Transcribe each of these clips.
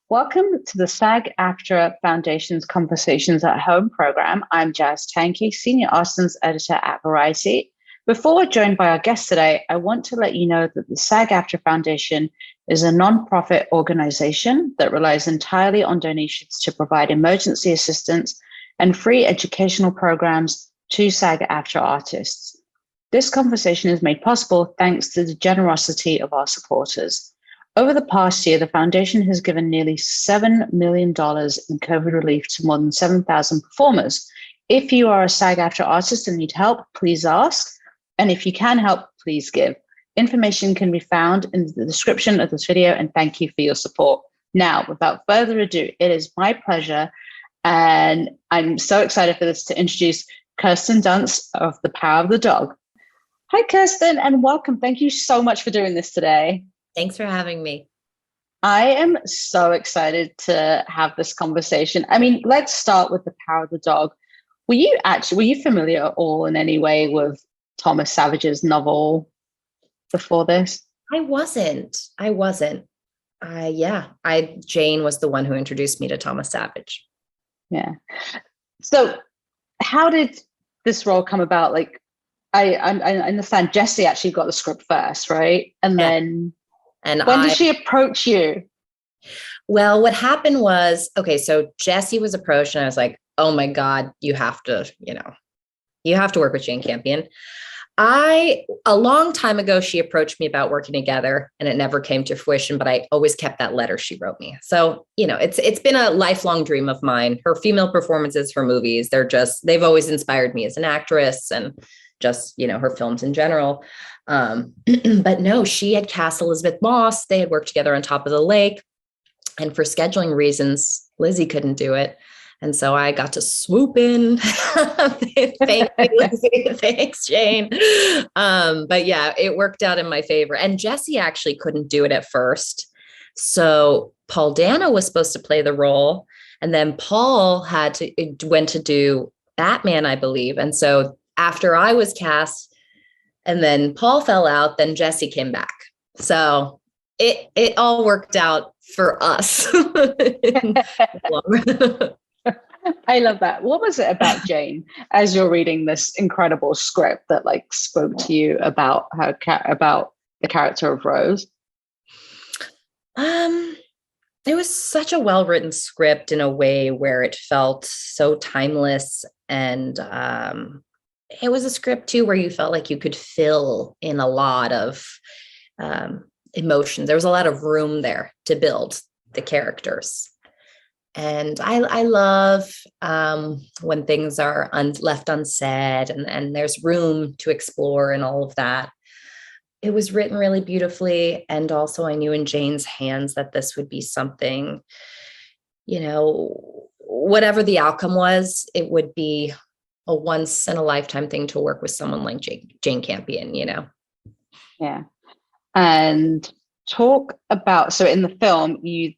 Welcome to the SAG-AFTRA Foundation's Conversations at Home program. I'm Jazz Tangcay, Senior Artists Editor at Variety. Before we're joined by our guest today, I want to let you know that the SAG-AFTRA Foundation is a nonprofit organization that relies entirely on donations to provide emergency assistance and free educational programs to SAG-AFTRA artists. This conversation is made possible thanks to the generosity of our supporters. Over the past year, the foundation has given nearly $7 million in COVID relief to more than 7,000 performers. If you are a SAG-AFTRA artist and need help, please ask. And if you can help, please give. Information can be found in the description of this video, and thank you for your support. Now, without further ado, it is my pleasure, and I'm so excited for this, to introduce Kirsten Dunst of The Power of the Dog. Hi, Kirsten, and welcome. Thank you so much for doing this today. Thanks for having me. I am so excited to have this conversation. I mean, let's start with The Power of the Dog. Were you familiar at all in any way with Thomas Savage's novel before this? I wasn't. Jane was the one who introduced me to Thomas Savage. Yeah. So how did this role come about? Like, I understand Jessie actually got the script first, right? And then when did she approach you? Well, what happened was, so Jessie was approached and I was like, oh my God, you have to work with Jane Campion. A long time ago, she approached me about working together and it never came to fruition, but I always kept that letter she wrote me. So, it's been a lifelong dream of mine. Her female performances for movies, they've always inspired me as an actress and just, her films in general. But no, she had cast Elizabeth Moss. They had worked together on Top of the Lake. And for scheduling reasons, Lizzie couldn't do it. And so I got to swoop in. Thank you, Lizzie. Thanks, Jane. But yeah, it worked out in my favor. And Jessie actually couldn't do it at first. So Paul Dano was supposed to play the role. And then Paul went to do Batman, I believe. And so after I was cast and then Paul fell out, then Jessie came back. So it all worked out for us. I love that. What was it about Jane as you're reading this incredible script that spoke to you about about the character of Rose? It was such a well-written script in a way where it felt so timeless, and it was a script too where you felt like you could fill in a lot of emotions. There was a lot of room there to build the characters. And I love when things are left unsaid and there's room to explore and all of that. It was written really beautifully. And also I knew in Jane's hands that this would be something, whatever the outcome was, it would be a once in a lifetime thing to work with someone like Jane Campion, Yeah. And talk about, so in the film, you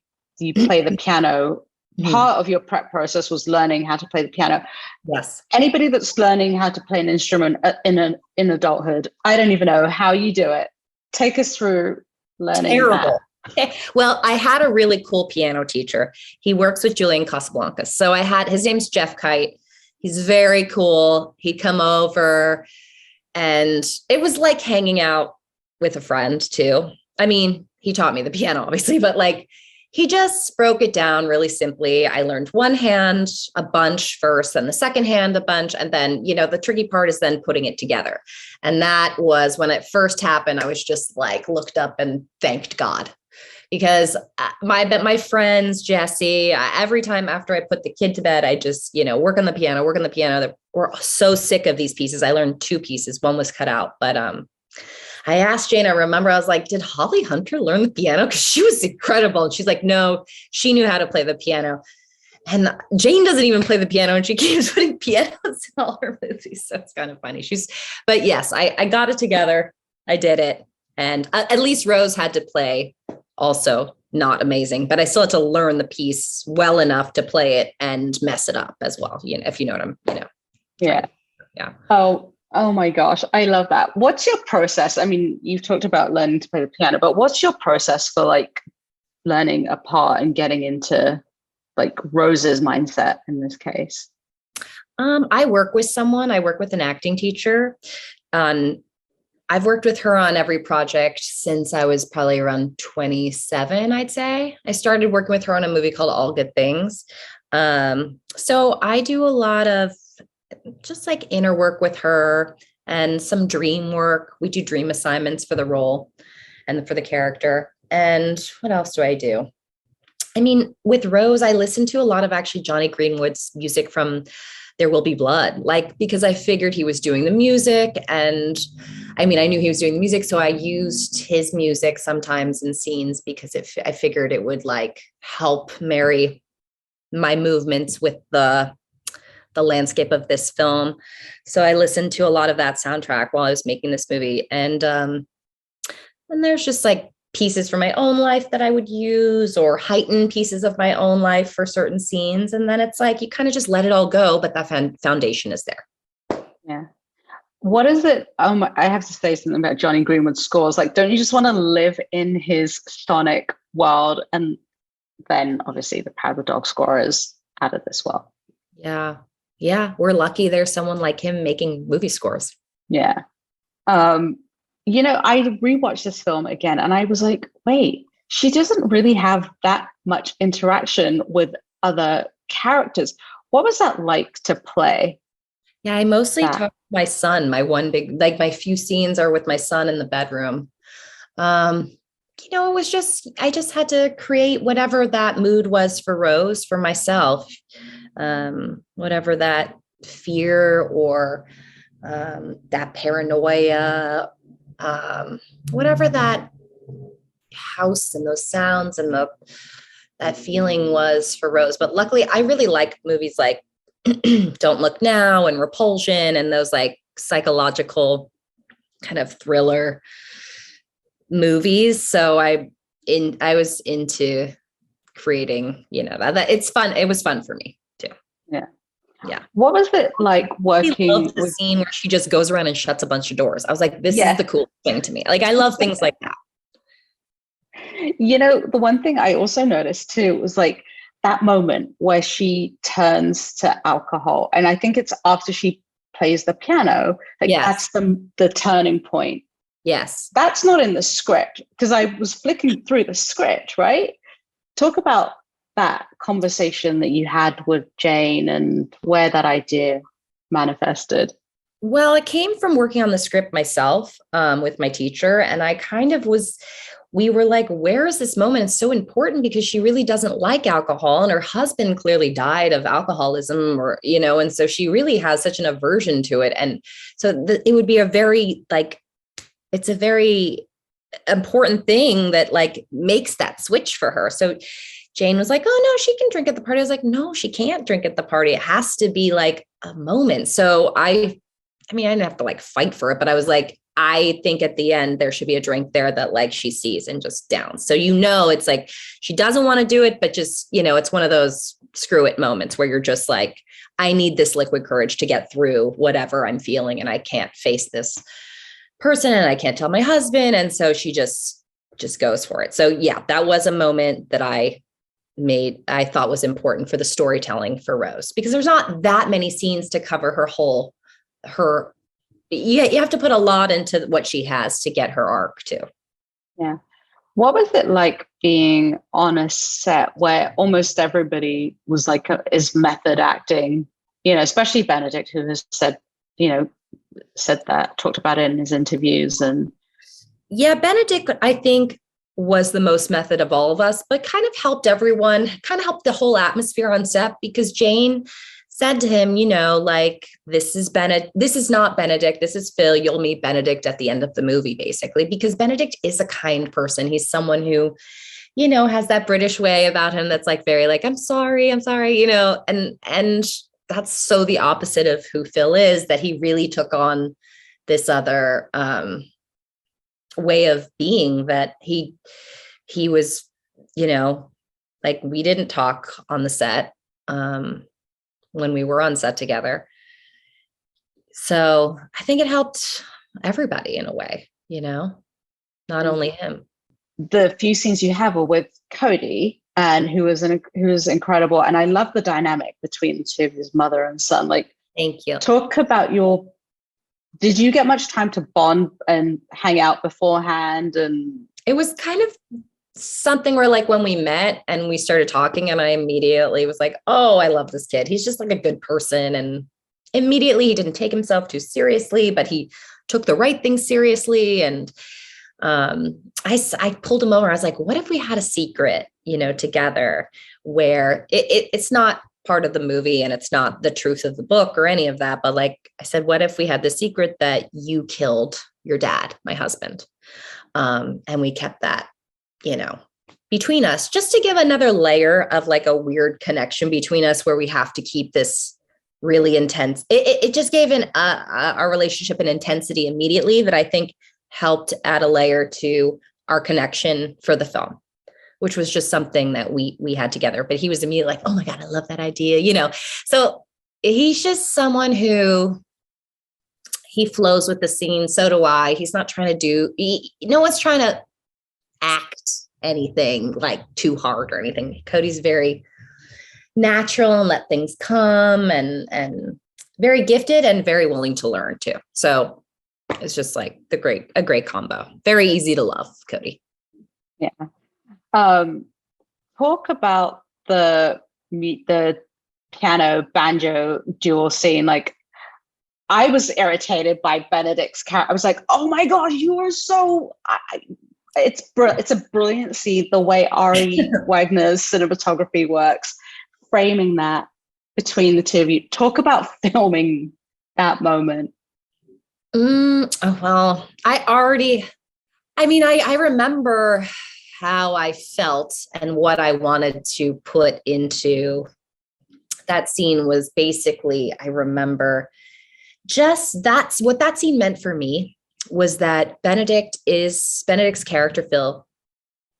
play the piano. Part of your prep process was learning how to play the piano. Yes. Anybody that's learning how to play an instrument in adulthood, I don't even know how you do it. Take us through learning. Terrible. That. Well, I had a really cool piano teacher. He works with Julian Casablancas. So his name's Jeff Kite. He's very cool. He'd come over and it was like hanging out with a friend too. I mean, he taught me the piano, obviously, but he just broke it down really simply. I learned one hand a bunch first, and the second hand a bunch. And then, the tricky part is then putting it together. And that was when it first happened. I was just looked up and thanked God, because my friends, Jessie, every time after I put the kid to bed, I just, work on the piano. We're so sick of these pieces. I learned 2 pieces. One was cut out, but, I asked Jane, I remember I was like, did Holly Hunter learn the piano? Because she was incredible. And she's like, no, she knew how to play the piano. And Jane doesn't even play the piano and she keeps putting pianos in all her movies. So it's kind of funny. But yes, I got it together. I did it. And at least Rose had to play also not amazing, but I still had to learn the piece well enough to play it and mess it up as well. If you know what I'm, Yeah. Yeah. Oh my gosh, I love that. What's your process? I mean, you've talked about learning to play the piano, but what's your process for learning a part and getting into like Rose's mindset in this case? I work with someone. I work with an acting teacher. I've worked with her on every project since I was probably around 27, I'd say. I started working with her on a movie called All Good Things. So I do a lot of just like inner work with her and some dream work. We do dream assignments for the role and for the character. And what else do I do? I mean, with Rose, I listened to a lot of actually Johnny Greenwood's music from There Will Be Blood, like, because I figured he was doing the music. And I mean, I knew he was doing the music, so I used his music sometimes in scenes because I figured it would like help marry my movements with the landscape of this film. So I listened to a lot of that soundtrack while I was making this movie. And there's just like pieces from my own life that I would use, or heighten pieces of my own life for certain scenes. And then it's like, you kind of just let it all go, but that foundation is there. Yeah. What is it? I have to say something about Johnny Greenwood's scores. Like, don't you just want to live in his sonic world? And then obviously the Power of the Dog score is added as well. Yeah. Yeah. We're lucky there's someone like him making movie scores. Yeah. I rewatched this film again and I was like, wait, she doesn't really have that much interaction with other characters. What was that like to play? Yeah, I mostly talk to my son. My few scenes are with my son in the bedroom. It was I just had to create whatever that mood was for Rose, for myself, whatever that fear or that paranoia, whatever that house and those sounds and that feeling was for Rose. But luckily, I really like movies like Don't Look Now and Repulsion and those like psychological kind of thriller movies. So I was into creating, that it's fun. It was fun for me too. Yeah. Yeah. What was it like working with the scene where she just goes around and shuts a bunch of doors? I was like, this is the cool thing to me. Like, I love things like that. The one thing I also noticed too was like that moment where she turns to alcohol. And I think it's after she plays the piano, like that's the turning point. Yes. That's not in the script, because I was flicking through the script, right? Talk about that conversation that you had with Jane and where that idea manifested. Well, it came from working on the script myself with my teacher. And I kind of we were like, where is this moment? It's so important because she really doesn't like alcohol and her husband clearly died of alcoholism and so she really has such an aversion to it. And so it would be it's a very important thing that like makes that switch for her. So Jane was like, oh no, she can drink at the party. I was like, no, she can't drink at the party. It has to be like a moment. So I didn't have to like fight for it, but I was like, I think at the end there should be a drink there that like she sees and just downs. So, it's like she doesn't want to do it, but just, it's one of those screw it moments where you're just like, I need this liquid courage to get through whatever I'm feeling. And I can't face this person and I can't tell my husband. And so she just goes for it. So yeah, that was a moment that I thought was important for the storytelling for Rose, because there's not that many scenes to cover you have to put a lot into what she has to get her arc too. Yeah. What was it like being on a set where almost everybody was like, is method acting, especially Benedict, who has said that, talked about it in his interviews. And yeah, Benedict, I think, was the most method of all of us, but kind of helped everyone, kind of helped the whole atmosphere on set, because Jane said to him, like, this is not Benedict, this is Phil. You'll meet Benedict at the end of the movie, basically, because Benedict is a kind person. He's someone who, has that British way about him that's like very like, I'm sorry, and that's so the opposite of who Phil is, that he really took on this other way of being, that he was, like, we didn't talk on the set when we were on set together. So I think it helped everybody in a way, not only him. the few scenes you have are with Cody, and who is incredible. And I love the dynamic between the two of his mother and son. Like, Thank you. talk about did you get much time to bond and hang out beforehand? And it was kind of something where, like, when we met and we started talking, and I immediately was like, oh, I love this kid. He's just like a good person. And immediately he didn't take himself too seriously, but he took the right thing seriously. And I pulled him over. I was like, what if we had a secret, together, where it's not part of the movie and it's not the truth of the book or any of that. But like I said, what if we had the secret that you killed your dad, my husband? And we kept that, between us, just to give another layer of like a weird connection between us, where we have to keep this really intense. It just gave our relationship an intensity immediately that I think helped add a layer to our connection for the film, which was just something that we had together. But he was immediately like, oh my God, I love that idea, So he's just someone who, he flows with the scene. So do I. He's not trying to no one's trying to act anything like too hard or anything. Cody's very natural and let things come, and very gifted and very willing to learn too. So it's just like a great combo. Very easy to love, Cody. Yeah. Talk about the piano banjo duel scene. Like, I was irritated by Benedict's character. I was like, oh my God, you are so... It's a brilliant scene, the way Ari Wagner's cinematography works, framing that between the two of you. Talk about filming that moment. Well, I remember how I felt and what I wanted to put into that scene was basically, I remember that's what that scene meant for me, was that Benedict's character, Phil,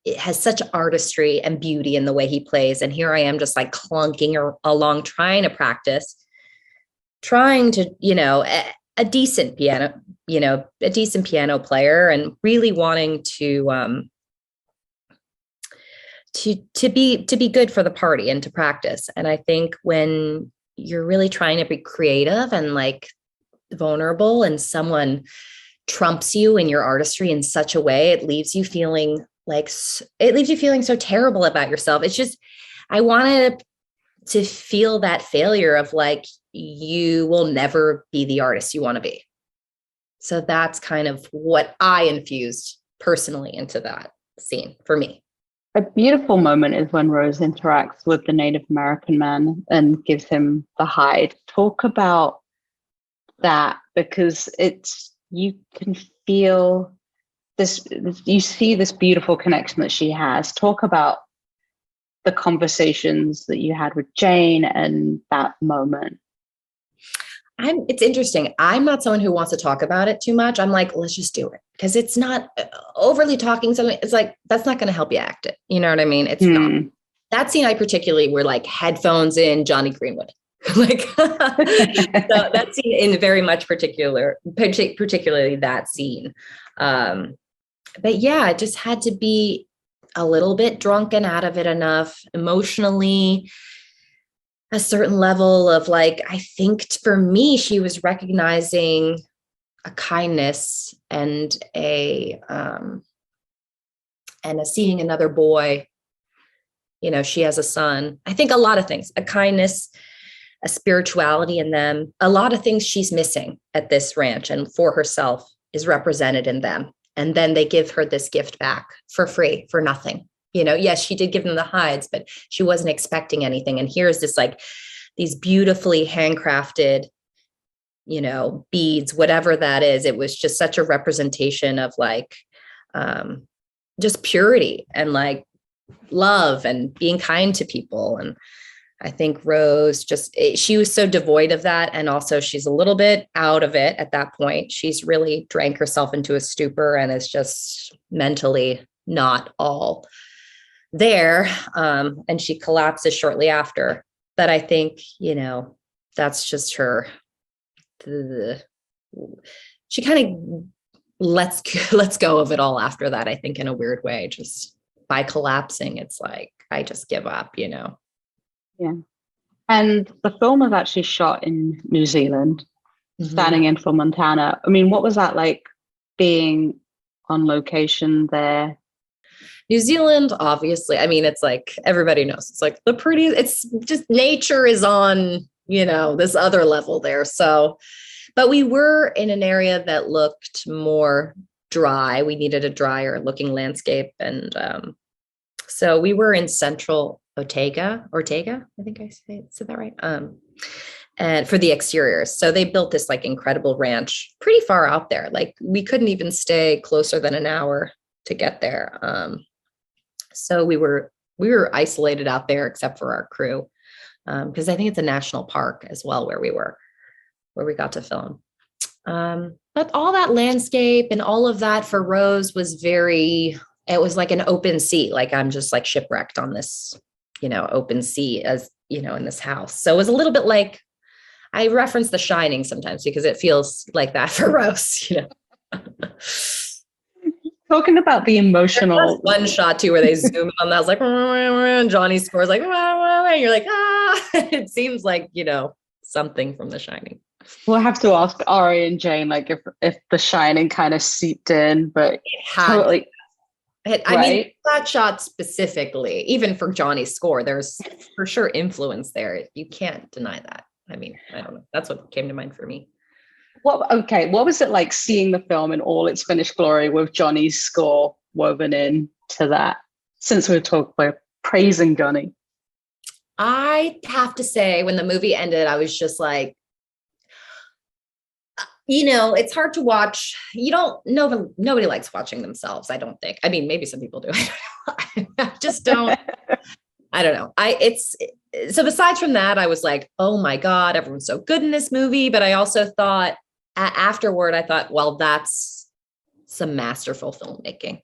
it has such artistry and beauty in the way he plays. And here I am just like clunking along, trying to practice, trying to, a decent piano player, and really wanting to be good for the party and to practice. And I think when you're really trying to be creative and like vulnerable, and someone trumps you in your artistry in such a way, it leaves you feeling so terrible about yourself. It's just, I wanted to feel that failure of like, you will never be the artist you want to be. So that's kind of what I infused personally into that scene for me. A beautiful moment is when Rose interacts with the Native American man and gives him the hide. Talk about that, because you can feel this, you see this beautiful connection that she has. Talk about the conversations that you had with Jane and that moment. It's interesting. I'm not someone who wants to talk about it too much. I'm like, let's just do it, because it's not overly talking. Something, it's like, that's not going to help you act it. You know what I mean? It's not. That scene I particularly were like headphones in, Johnny Greenwood. Like so that scene in very much particularly that scene. But yeah, it just had to be a little bit drunk and out of it enough emotionally, a certain level of like, I think for me, she was recognizing a kindness and a seeing another boy. She has a son. I think a lot of things, a kindness, a spirituality in them, a lot of things she's missing at this ranch and for herself is represented in them. And then they give her this gift back for free, for nothing. Yes, she did give them the hides, but she wasn't expecting anything. And here's this, like, these beautifully handcrafted, beads, whatever that is. It was just such a representation of like, just purity and like love and being kind to people. And I think Rose she was so devoid of that. And also she's a little bit out of it at that point. She's really drank herself into a stupor and is just mentally not all there. And she collapses shortly after. But I think, that's just her. She kind of let's go of it all after that, I think, in a weird way. Just by collapsing, it's like, I just give up, Yeah. And the film was actually shot in New Zealand, standing in for Montana. I mean, what was that like being on location there? New Zealand, obviously, I mean, it's like, everybody knows, it's like it's just, nature is on, this other level there. So, but we were in an area that looked more dry. We needed a drier looking landscape. And so we were in central Ortega, I think I said that right. And for the exteriors. So they built this like incredible ranch pretty far out there. Like we couldn't even stay closer than an hour to get there. So we were isolated out there except for our crew. Because I think it's a national park as well where we got to film. But all that landscape and all of that for Rose was it was like an open sea. Like I'm just like shipwrecked on this, open sea as, in this house. So it was a little bit like, I reference The Shining sometimes because it feels like that for Rose, Talking about the emotional one shot too, where they zoom in on that. I was like, and Johnny scores like, and you're like, it seems like, something from The Shining. We'll have to ask Ari and Jane, like if The Shining kind of seeped in, but totally. I mean, that shot specifically, even for Johnny's score, there's for sure influence there. You can't deny that. I mean, I don't know. That's what came to mind for me. What was it like seeing the film in all its finished glory with Johnny's score woven in to that? Since we're praising Johnny. I have to say, when the movie ended, I was just like, it's hard to watch. Nobody likes watching themselves, I don't think. I mean, maybe some people do. I just don't. I don't know. So besides from that, I was like, oh my God, everyone's so good in this movie. But I also thought afterward, well, that's some masterful filmmaking.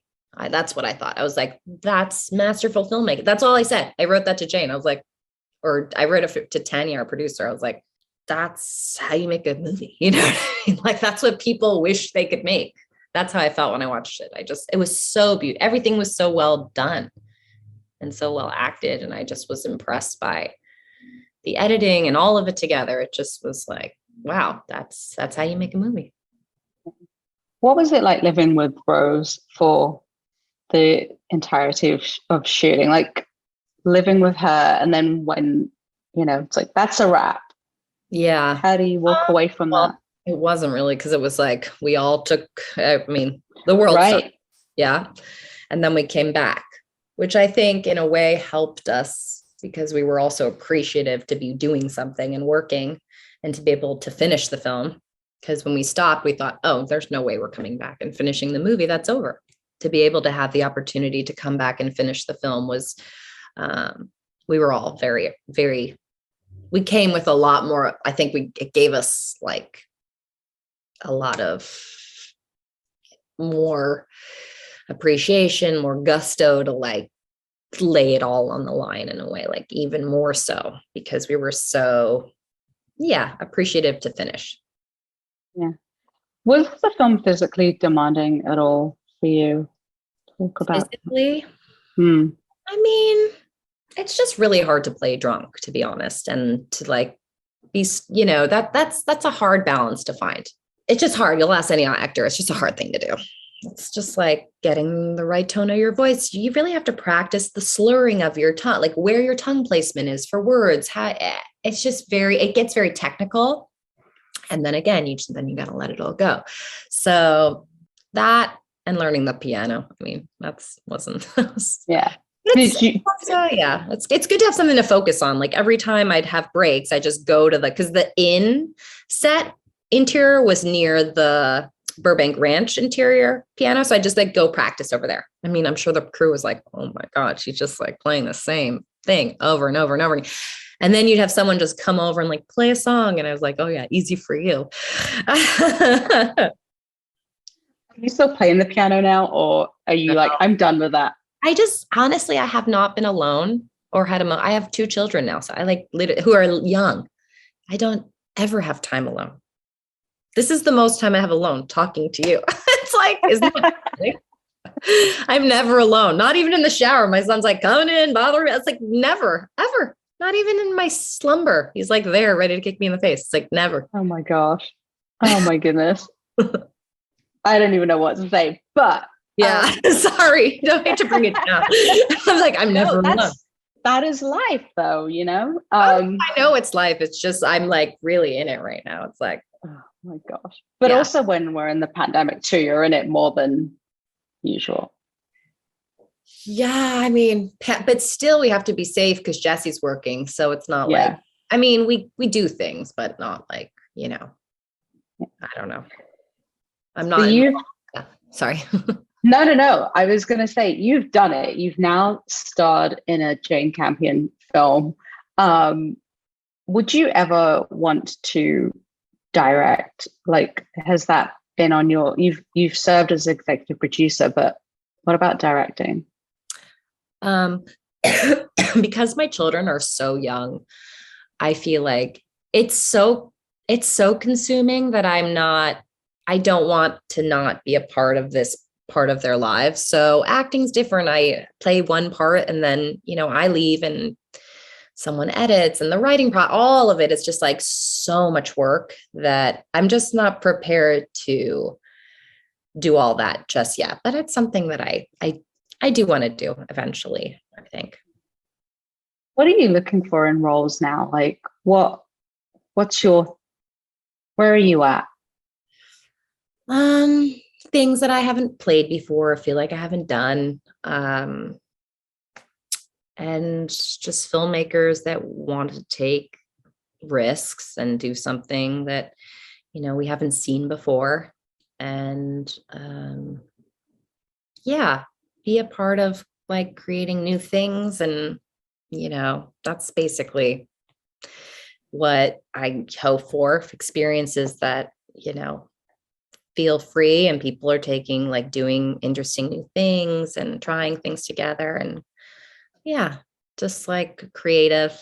That's what I thought. I was like, that's masterful filmmaking. That's all I said. I wrote that to Jane. I was like, or I wrote it to Tanya, our producer. I was like, that's how you make a movie. Like that's what people wish they could make. That's how I felt when I watched it. It was so beautiful. Everything was so well done and so well acted. And I just was impressed by the editing and all of it together. It just was like, wow, that's how you make a movie. What was it like living with Rose for the entirety of shooting? Like living with her, and then when, it's like, that's a wrap. Yeah. How do you walk away from that? It wasn't really, because it was like, we all took, the world. Right. Started, yeah. And then we came back, which I think in a way helped us because we were also appreciative to be doing something and working and to be able to finish the film. Because when we stopped, we thought, oh, there's no way we're coming back and finishing the movie. That's over. To be able to have the opportunity to come back and finish the film was, we were all very, very, we came with a lot more. I think it gave us like a lot of more appreciation, more gusto to like lay it all on the line in a way, like even more so because we were so, appreciative to finish. Yeah. Was the film physically demanding at all for you? Talk about physically. I mean, it's just really hard to play drunk, to be honest, and to like be, that's a hard balance to find. It's just hard. You'll ask any actor. It's just a hard thing to do. It's just like getting the right tone of your voice. You really have to practice the slurring of your tongue, like where your tongue placement is for words. It's just it gets very technical. And then again, you got to let it all go. So that and learning the piano. I mean, wasn't. Yeah. It's good to have something to focus on. Like every time I'd have breaks, I just go to because the interior was near the Burbank Ranch interior piano. So I just like go practice over there. I mean, I'm sure the crew was like, oh my God, she's just like playing the same thing over and over and over again. And then you'd have someone just come over and like play a song. And I was like, oh yeah, easy for you. Are you still playing the piano now? Or are you like, I'm done with that? Honestly, I have not been alone or had I have 2 children now. So I like who are young. I don't ever have time alone. This is the most time I have alone talking to you. It's like, isn't that I'm never alone, not even in the shower. My son's like, coming in, bothering me. It's like, never, ever, not even in my slumber. He's like there, ready to kick me in the face. It's like, never. Oh my gosh. Oh my goodness. I don't even know what to say, but yeah, sorry. Don't hate to bring it down. I'm like, I'm never alone. That is life though, you know? I know it's life. It's just, I'm like really in it right now. It's like, oh my gosh. But also when we're in the pandemic too, you're in it more than usual. Yeah, I mean, but still we have to be safe because Jesse's working. So it's not like, I mean, we do things, but not like, you know, I don't know. I'm not. Sorry. No. I was going to say, you've done it. You've now starred in a Jane Campion film. Would you ever want to direct? Like, has that been on your, you've served as executive producer, but what about directing? Because my children are so young, I feel like it's so consuming that I don't want to not be a part of this part of their lives. So acting's different. I play one part and then, you know, I leave and someone edits, and the writing all of it is just like so much work that I'm just not prepared to do all that just yet. But it's something that I do want to do eventually, I think. What are you looking for in roles now? Like where are you at? Things that I haven't played before, I feel like I haven't done. And just filmmakers that want to take risks and do something that, you know, we haven't seen before. And be a part of like creating new things. And, you know, that's basically what I hope for, experiences that, you know, feel free and people are taking, like doing interesting new things and trying things together. And just like creative,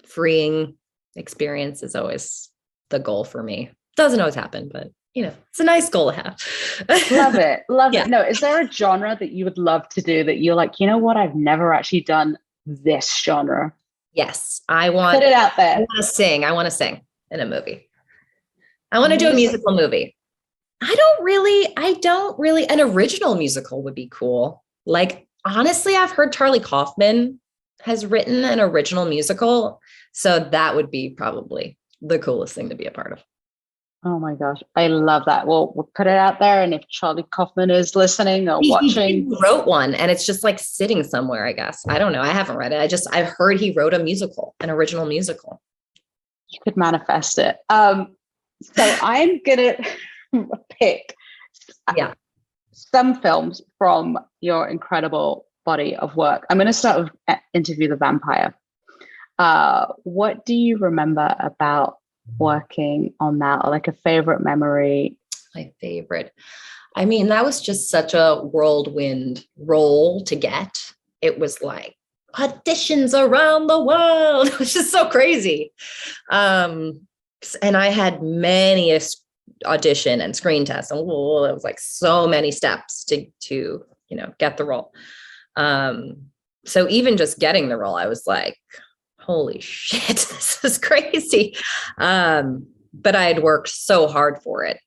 freeing experience is always the goal for me. Doesn't always happen, but you know, it's a nice goal to have. Love it. It. No, is there a genre that you would love to do that you're like, you know what, I've never actually done this genre? Yes. I want put it out there. I want to sing in a movie. I want to do a musical movie. I don't really, an original musical would be cool. Like, honestly, I've heard Charlie Kaufman has written an original musical. So that would be probably the coolest thing to be a part of. Oh my gosh. I love that. Well, we'll put it out there. And if Charlie Kaufman is listening or watching. He wrote one and it's just like sitting somewhere, I guess. I don't know. I haven't read it. I've heard he wrote an original musical. You could manifest it. So I'm going to pick some films from your incredible body of work. I'm going to start with Interview the Vampire. What do you remember about working on that, or like a favorite memory? My favorite. I mean, that was just such a whirlwind role to get. It was like auditions around the world. It was just so crazy. And I had many audition and screen tests, and it was like so many steps to you know, get the role. So even just getting the role, I was like, holy shit, this is crazy. But I had worked so hard for it.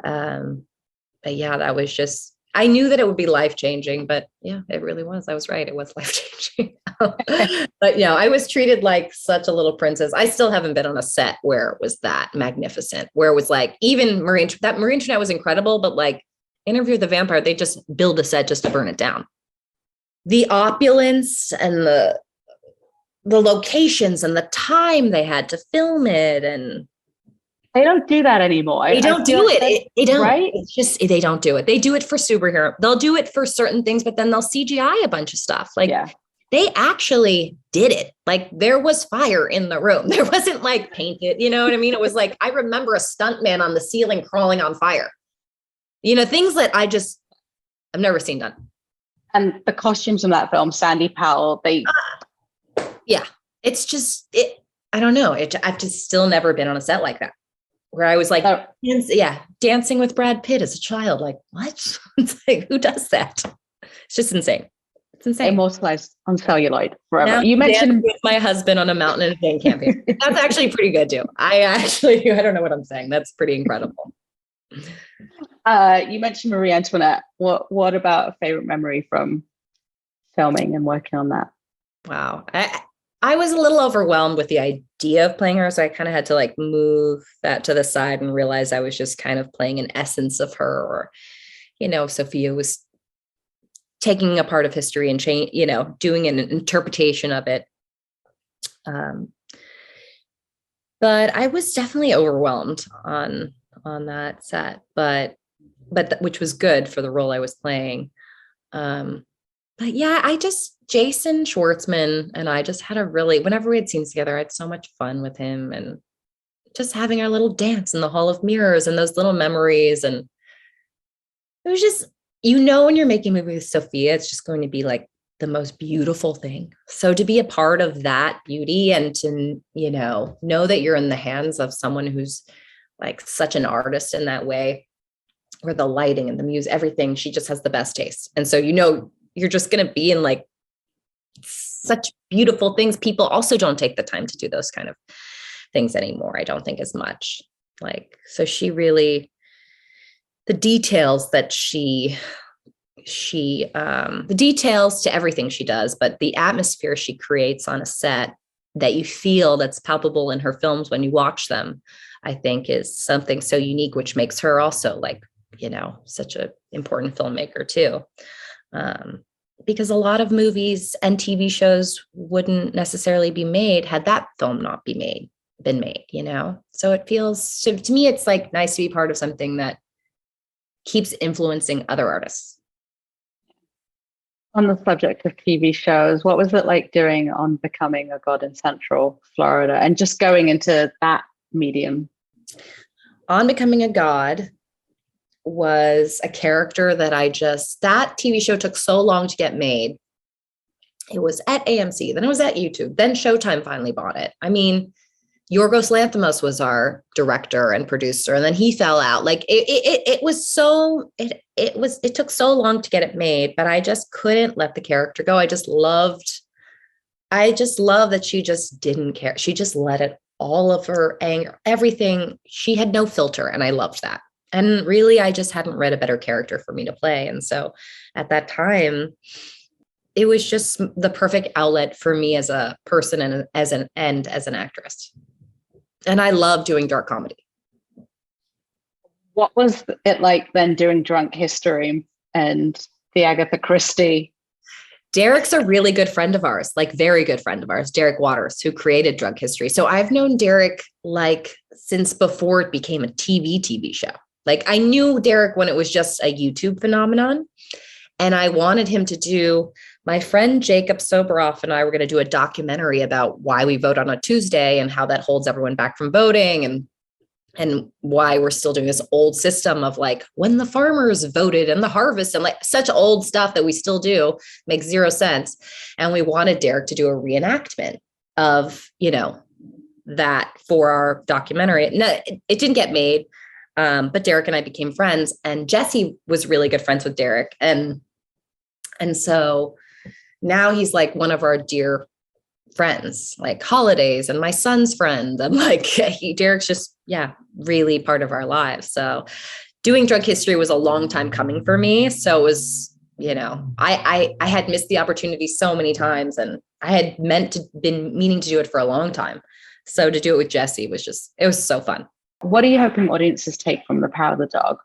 But yeah, that was just, I knew that it would be life-changing, but yeah, it really was. I was right. It was life-changing. But yeah, I was treated like such a little princess. I still haven't been on a set where it was that magnificent, where it was like, even Marine Trinette was incredible, but like Interview with the Vampire, they just build a set just to burn it down. The opulence and the locations and the time they had to film it, and they don't do that anymore. They don't do it. They don't. Right? It's just, they don't do it. They do it for superhero. They'll do it for certain things, but then they'll CGI a bunch of stuff. Like they actually did it. Like there was fire in the room. There wasn't like painted, you know what I mean? It was like, I remember a stuntman on the ceiling crawling on fire. You know, things that I've never seen done. And the costumes from that film, Sandy Powell, it's just, I don't know. I've just still never been on a set like that. where I was like, Oh. dancing with Brad Pitt as a child. Like, what? It's like, who does that? It's just insane. It's insane. Immortalized on celluloid forever. Now You mentioned with my husband on a mountain in a Jane camping. That's actually pretty good too. I don't know what I'm saying. That's pretty incredible. You mentioned Marie Antoinette. What about a favorite memory from filming and working on that? Wow. I was a little overwhelmed with the idea of playing her. So I kind of had to like move that to the side and realize I was just kind of playing an essence of her, or, Sophia was taking a part of history and doing an interpretation of it. But I was definitely overwhelmed on that set, but which was good for the role I was playing. But yeah, Jason Schwartzman and I just had whenever we had scenes together, I had so much fun with him, and just having our little dance in the Hall of Mirrors and those little memories. And it was just, when you're making a movie with Sophia, it's just going to be like the most beautiful thing. So to be a part of that beauty and to, know that you're in the hands of someone who's like such an artist in that way, where the lighting and the music, everything, she just has the best taste. And so, you're just going to be in like such beautiful things. People also don't take the time to do those kind of things anymore. I don't think as much. So she really, the details that the details to everything she does, but the atmosphere she creates on a set that you feel, that's palpable in her films when you watch them, I think is something so unique, which makes her also such an important filmmaker too. Because a lot of movies and TV shows wouldn't necessarily be made had that film not been made. So it feels, to me, it's like nice to be part of something that keeps influencing other artists. On the subject of TV shows, what was it like doing On Becoming a God in Central Florida and just going into that medium? On Becoming a God was a character that that TV show took so long to get made. It was at AMC, then it was at YouTube, then Showtime finally bought it. I mean, Yorgos Lanthimos was our director and producer, and then he fell out. Like it took so long to get it made, but I just couldn't let the character go. I just love that she just didn't care. She just let it, all of her anger, everything. She had no filter, and I loved that. And really, I just hadn't read a better character for me to play. And so at that time, it was just the perfect outlet for me as a person and as an actress. And I love doing dark comedy. What was it like then doing Drunk History and the Agatha Christie? Derek's a really good friend of ours, like very good friend of ours, Derek Waters, who created Drunk History. So I've known Derek since before it became a TV show. I knew Derek when it was just a YouTube phenomenon, and I wanted him to do, my friend Jacob Soboroff and I were going to do a documentary about why we vote on a Tuesday and how that holds everyone back from voting, and why we're still doing this old system of when the farmers voted and the harvest, and such old stuff that we still do makes zero sense. And we wanted Derek to do a reenactment of, that for our documentary. No, it didn't get made. But Derek and I became friends, and Jesse was really good friends with Derek. And so now he's one of our dear friends, holidays, and my son's friend. And Derek's just, really part of our lives. So doing Drunk History was a long time coming for me. So it was, I had missed the opportunity so many times, and I had been meaning to do it for a long time. So to do it with Jesse it was so fun. What are you hoping audiences take from The Power of the Dog?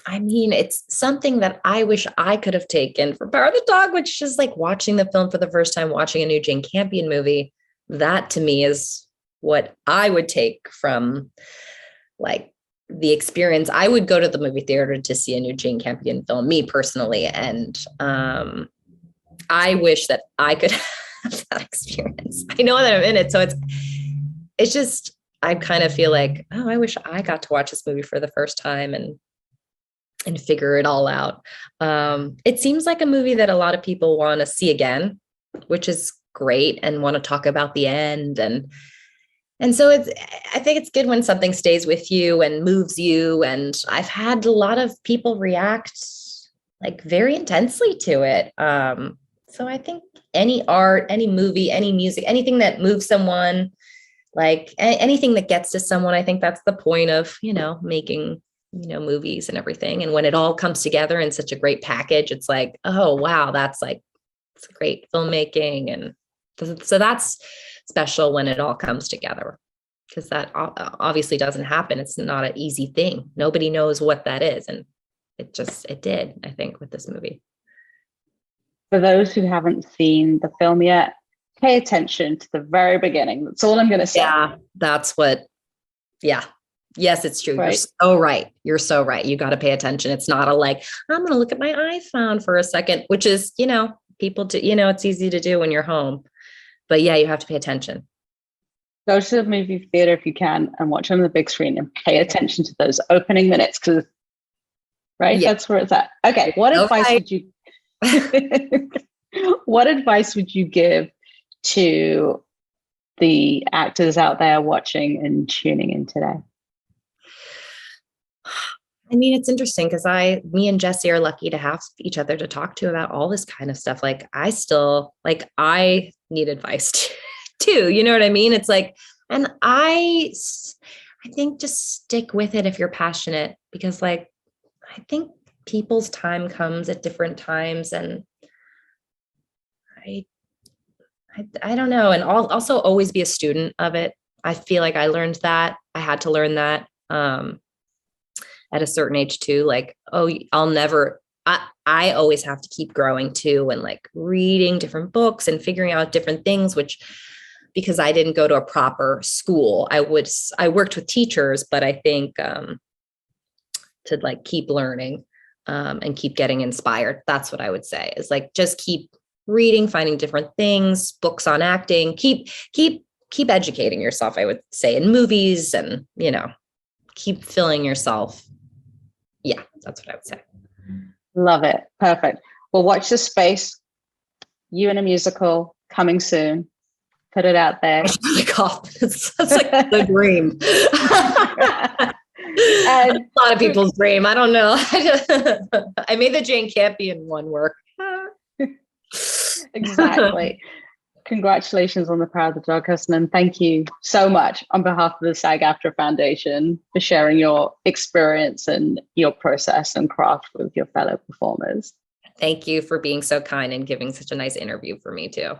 I mean, it's something that I wish I could have taken from Power of the Dog, which is watching the film for the first time, watching a new Jane Campion movie. That to me is what I would take from the experience. I would go to the movie theater to see a new Jane Campion film, me personally. And I wish that I could have that experience. I know that I'm in it. So it's just, I kind of feel I wish I got to watch this movie for the first time and figure it all out. It seems like a movie that a lot of people want to see again, which is great, and want to talk about the end. And And so I think it's good when something stays with you and moves you. And I've had a lot of people react like very intensely to it. So I think any art, any movie, any music, anything that moves someone, like anything that gets to someone, I think that's the point of, making, movies and everything. And when it all comes together in such a great package, it's like, oh, wow, it's great filmmaking. And so that's special when it all comes together, because that obviously doesn't happen. It's not an easy thing. Nobody knows what that is. And it did, I think, with this movie. For those who haven't seen the film yet, pay attention to the very beginning. That's all I'm going to say. Yeah. Yes, it's true. Right. You're so right. You got to pay attention. It's not I'm going to look at my iPhone for a second, which is, people do, it's easy to do when you're home. But yeah, you have to pay attention. Go to the movie theater if you can and watch on the big screen and pay attention to those opening minutes, because that's where it's at. Okay, what advice would you give to the actors out there watching and tuning in today? I mean, it's interesting because me and Jesse are lucky to have each other to talk to about all this kind of stuff. Like I need advice too. You know what I mean? It's like, and I think just stick with it if you're passionate, because I think people's time comes at different times. And I don't know. And I'll also always be a student of it. I feel like I learned that. I had to learn that at a certain age too. I always have to keep growing too, and reading different books and figuring out different things, because I didn't go to a proper school. I worked with teachers, but I think to keep learning and keep getting inspired. That's what I would say is just keep reading, finding different things, books on acting, keep educating yourself, I would say, in movies, and, keep filling yourself. Yeah, that's what I would say. Love it. Perfect. Well, watch this space. You in a musical coming soon. Put it out there. That's the dream. And a lot of people's dream. I don't know. I made the Jane Campion one work. Exactly. Congratulations on the Power of the Dog, Kirsten, and thank you so much on behalf of the SAG-AFTRA Foundation for sharing your experience and your process and craft with your fellow performers. Thank you for being so kind and giving such a nice interview for me too.